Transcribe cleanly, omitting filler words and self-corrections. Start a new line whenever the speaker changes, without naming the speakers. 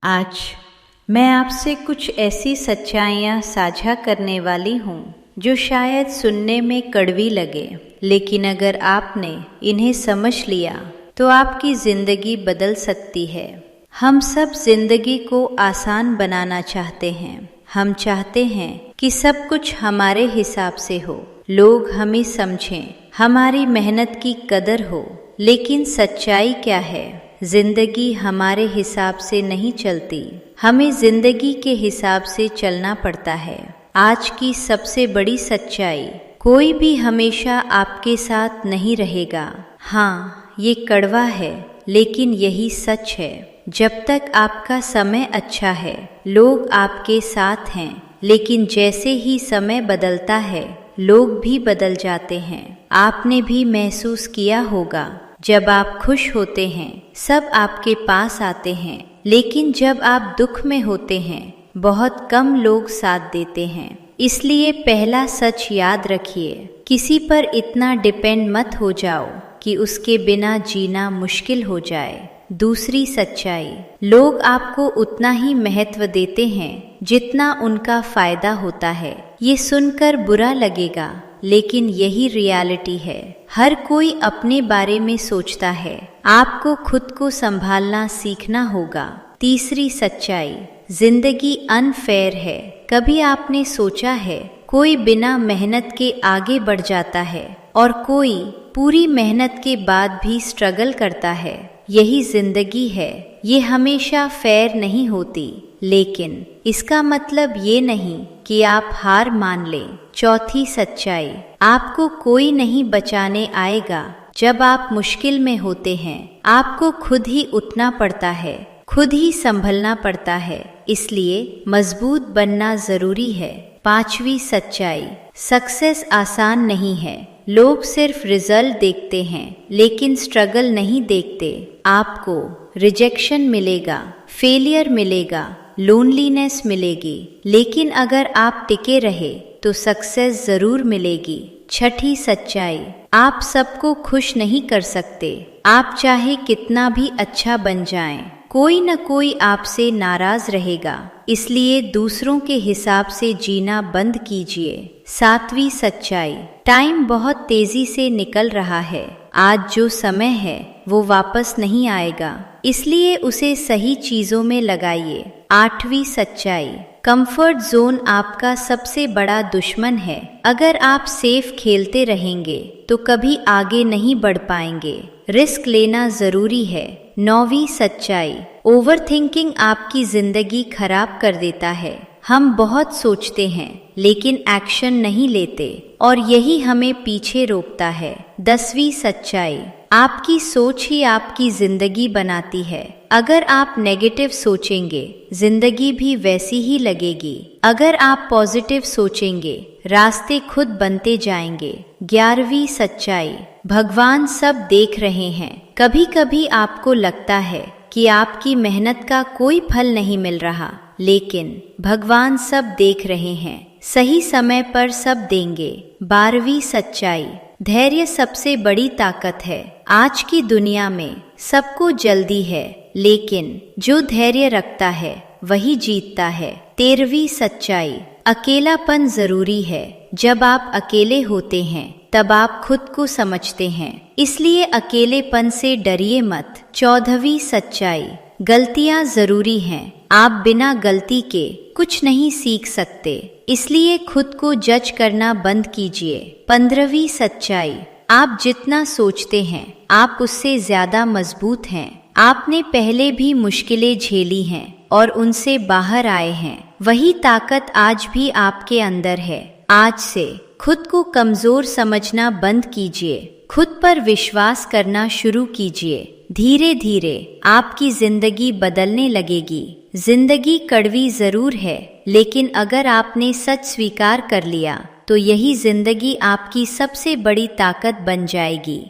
आज मैं आपसे कुछ ऐसी सच्चाइयाँ साझा करने वाली हूँ जो शायद सुनने में कड़वी लगे, लेकिन अगर आपने इन्हें समझ लिया तो आपकी ज़िंदगी बदल सकती है। हम सब ज़िंदगी को आसान बनाना चाहते हैं। हम चाहते हैं कि सब कुछ हमारे हिसाब से हो, लोग हमें समझें, हमारी मेहनत की कदर हो। लेकिन सच्चाई क्या है? जिंदगी हमारे हिसाब से नहीं चलती, हमें जिंदगी के हिसाब से चलना पड़ता है। आज की सबसे बड़ी सच्चाई, कोई भी हमेशा आपके साथ नहीं रहेगा। हाँ, ये कड़वा है, लेकिन यही सच है। जब तक आपका समय अच्छा है, लोग आपके साथ हैं, लेकिन जैसे ही समय बदलता है, लोग भी बदल जाते हैं। आपने भी महसूस किया होगा, जब आप खुश होते हैं सब आपके पास आते हैं, लेकिन जब आप दुख में होते हैं बहुत कम लोग साथ देते हैं। इसलिए पहला सच याद रखिए, किसी पर इतना डिपेंड मत हो जाओ कि उसके बिना जीना मुश्किल हो जाए। दूसरी सच्चाई, लोग आपको उतना ही महत्व देते हैं जितना उनका फायदा होता है। ये सुनकर बुरा लगेगा, लेकिन यही रियलिटी है। हर कोई अपने बारे में सोचता है, आपको खुद को संभालना सीखना होगा। तीसरी सच्चाई, जिंदगी अनफेयर है। कभी आपने सोचा है कोई बिना मेहनत के आगे बढ़ जाता है और कोई पूरी मेहनत के बाद भी स्ट्रगल करता है। यही जिंदगी है। ये हमेशा फेयर नहीं होती, लेकिन इसका मतलब ये नहीं कि आप हार मान लें। चौथी सच्चाई, आपको कोई नहीं बचाने आएगा। जब आप मुश्किल में होते हैं, आपको खुद ही उठना पड़ता है, खुद ही संभलना पड़ता है। इसलिए मजबूत बनना जरूरी है। पांचवी सच्चाई, सक्सेस आसान नहीं है। लोग सिर्फ रिजल्ट देखते हैं, लेकिन स्ट्रगल नहीं देखते। आपको रिजेक्शन मिलेगा, फेलियर मिलेगा, लोनलीनेस मिलेगी, लेकिन अगर आप टिके रहे तो सक्सेस जरूर मिलेगी। छठी सच्चाई, आप सबको खुश नहीं कर सकते। आप चाहे कितना भी अच्छा बन जाएं, कोई न कोई आपसे नाराज रहेगा। इसलिए दूसरों के हिसाब से जीना बंद कीजिए। सातवीं सच्चाई, टाइम बहुत तेजी से निकल रहा है। आज जो समय है वो वापस नहीं आएगा, इसलिए उसे सही चीजों में लगाइए। आठवीं सच्चाई, कंफर्ट जोन आपका सबसे बड़ा दुश्मन है। अगर आप सेफ खेलते रहेंगे तो कभी आगे नहीं बढ़ पाएंगे। रिस्क लेना जरूरी है। नौवीं सच्चाई, ओवरथिंकिंग आपकी जिंदगी खराब कर देता है। हम बहुत सोचते हैं लेकिन एक्शन नहीं लेते, और यही हमें पीछे रोकता है। 10वीं सच्चाई, आपकी सोच ही आपकी जिंदगी बनाती है। अगर आप नेगेटिव सोचेंगे, जिंदगी भी वैसी ही लगेगी। अगर आप पॉजिटिव सोचेंगे, रास्ते खुद बनते जाएंगे। 11वीं सच्चाई, भगवान सब देख रहे हैं। कभी कभी आपको लगता है कि आपकी मेहनत का कोई फल नहीं मिल रहा, लेकिन भगवान सब देख रहे हैं। सही समय पर सब देंगे। 12वीं सच्चाई, धैर्य सबसे बड़ी ताकत है। आज की दुनिया में सबको जल्दी है, लेकिन जो धैर्य रखता है वही जीतता है। 13वीं सच्चाई, अकेलापन जरूरी है। जब आप अकेले होते हैं तब आप खुद को समझते हैं, इसलिए अकेलेपन से डरिए मत। 14वीं सच्चाई, गलतियां जरूरी हैं। आप बिना गलती के कुछ नहीं सीख सकते, इसलिए खुद को जज करना बंद कीजिए। 15वीं सच्चाई, आप जितना सोचते हैं आप उससे ज्यादा मजबूत हैं। आपने पहले भी मुश्किलें झेली हैं और उनसे बाहर आए हैं। वही ताकत आज भी आपके अंदर है। आज से खुद को कमजोर समझना बंद कीजिए, खुद पर विश्वास करना शुरू कीजिए। धीरे धीरे आपकी जिंदगी बदलने लगेगी। जिंदगी कड़वी जरूर है, लेकिन अगर आपने सच स्वीकार कर लिया तो यही जिंदगी आपकी सबसे बड़ी ताकत बन जाएगी।